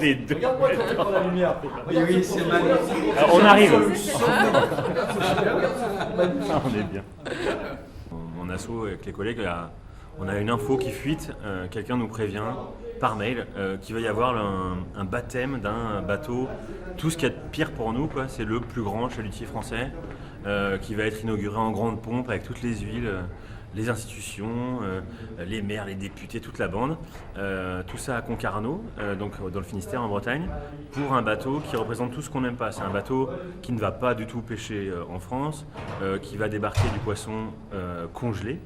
les deux. Regarde-moi pour la lumière. Oui, c'est magnifique. Alors, on arrive. Magnifique. On est bien. Mon asso avec les collègues, on a une info qui fuite. Quelqu'un nous prévient par mail qu'il va y avoir un baptême d'un bateau. Tout ce qu'il y a de pire pour nous, quoi, c'est le plus grand chalutier français qui va être inauguré en grande pompe avec toutes les huiles. Les institutions, les maires, les députés, toute la bande, tout ça à Concarneau, donc dans le Finistère en Bretagne, pour un bateau qui représente tout ce qu'on n'aime pas. C'est un bateau qui ne va pas du tout pêcher en France, qui va débarquer du poisson congelé,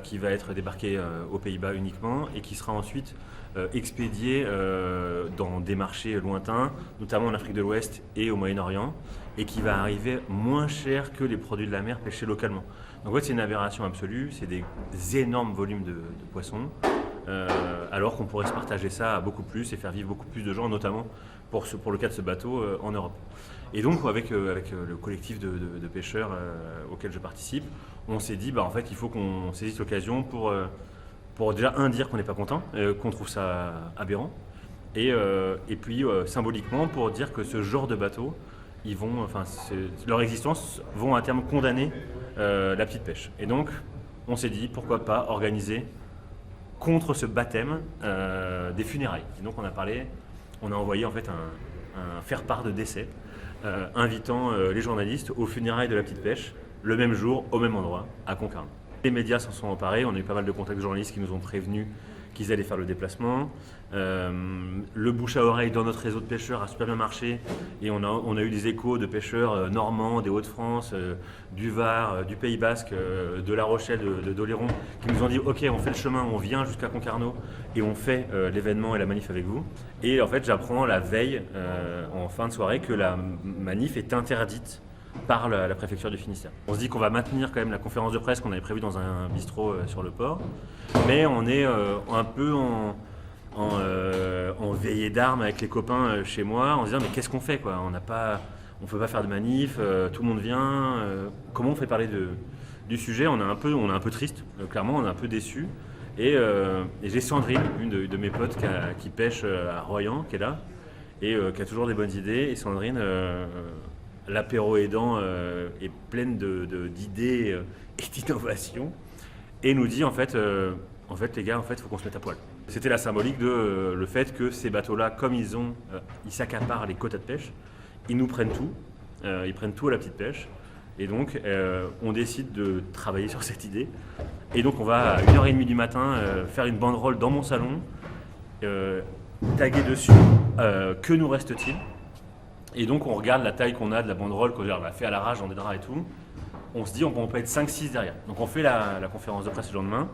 qui va être débarqué aux Pays-Bas uniquement et qui sera ensuite expédié dans des marchés lointains, notamment en Afrique de l'Ouest et au Moyen-Orient, et qui va arriver moins cher que les produits de la mer pêchés localement. Donc en fait, c'est une aberration absolue, c'est des énormes volumes de poissons, alors qu'on pourrait se partager ça à beaucoup plus et faire vivre beaucoup plus de gens, notamment pour le cas de ce bateau en Europe. Et donc avec le collectif de pêcheurs auquel je participe, on s'est dit en fait il faut qu'on saisisse l'occasion pour déjà dire qu'on n'est pas content, qu'on trouve ça aberrant, et puis symboliquement pour dire que ce genre de bateau, leur existence vont à terme condamner la petite pêche. Et donc, on s'est dit, pourquoi pas organiser contre ce baptême des funérailles. Et donc, on a envoyé en fait un faire-part de décès, invitant les journalistes aux funérailles de la petite pêche, le même jour, au même endroit, à Concarneau. Les médias s'en sont emparés, on a eu pas mal de contacts de journalistes qui nous ont prévenus qu'ils allaient faire le déplacement. Le bouche à oreille dans notre réseau de pêcheurs a super bien marché et on a eu des échos de pêcheurs normands, des Hauts-de-France, du Var, du Pays Basque, de La Rochelle, de d'Oléron, qui nous ont dit ok, on fait le chemin, on vient jusqu'à Concarneau et on fait l'événement et la manif avec vous. Et en fait j'apprends la veille, en fin de soirée, que la manif est interdite par la préfecture du Finistère. On se dit qu'on va maintenir quand même la conférence de presse qu'on avait prévue dans un bistrot sur le port, mais on est un peu en veillée d'armes avec les copains chez moi, en se disant mais qu'est-ce qu'on fait quoi, on peut pas faire de manif, tout le monde vient, comment on fait parler du sujet, on est un peu triste, clairement on est un peu déçu, et j'ai Sandrine, une de mes potes qui pêche à Royan, qui est là, et qui a toujours des bonnes idées, et Sandrine, l'apéro aidant, est pleine d'idées et d'innovations, et nous dit en fait les gars, il faut qu'on se mette à poil. C'était la symbolique de le fait que ces bateaux-là, comme ils s'accaparent les quotas de pêche, ils nous prennent tout, ils prennent tout à la petite pêche, et donc on décide de travailler sur cette idée, et donc on va à 1h30 du matin faire une banderole dans mon salon, taguer dessus que nous reste-t-il. Et donc on regarde la taille qu'on a de la banderole qu'on a fait à l'arrache dans des draps et tout. On se dit on peut être 5-6 derrière. Donc on fait la conférence de presse le lendemain.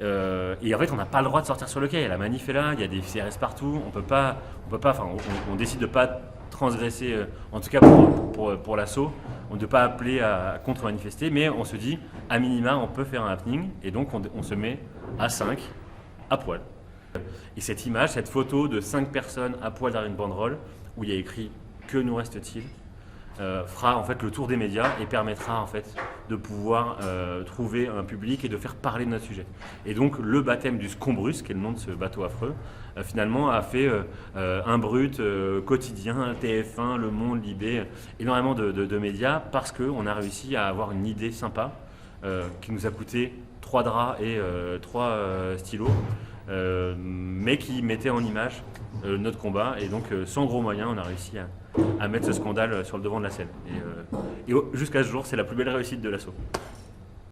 Et en fait on n'a pas le droit de sortir sur le quai. La manif est là, il y a des CRS partout. On décide de ne pas transgresser, en tout cas pour l'assaut. On ne peut pas appeler à contre-manifester, mais on se dit à minima on peut faire un happening. Et donc on se met à 5 à poil. Et cette image, cette photo de 5 personnes à poil derrière une banderole où il y a écrit que nous reste-t-il, fera en fait le tour des médias et permettra en fait de pouvoir trouver un public et de faire parler de notre sujet. Et donc le baptême du Scombrus, qui est le nom de ce bateau affreux, finalement a fait un brut, quotidien, TF1, Le Monde, Libé, énormément de médias, parce qu'on a réussi à avoir une idée sympa qui nous a coûté 3 draps et 3 stylos, mais qui mettait en image notre combat, et donc sans gros moyens on a réussi à mettre ce scandale sur le devant de la scène, et jusqu'à ce jour c'est la plus belle réussite de l'assaut.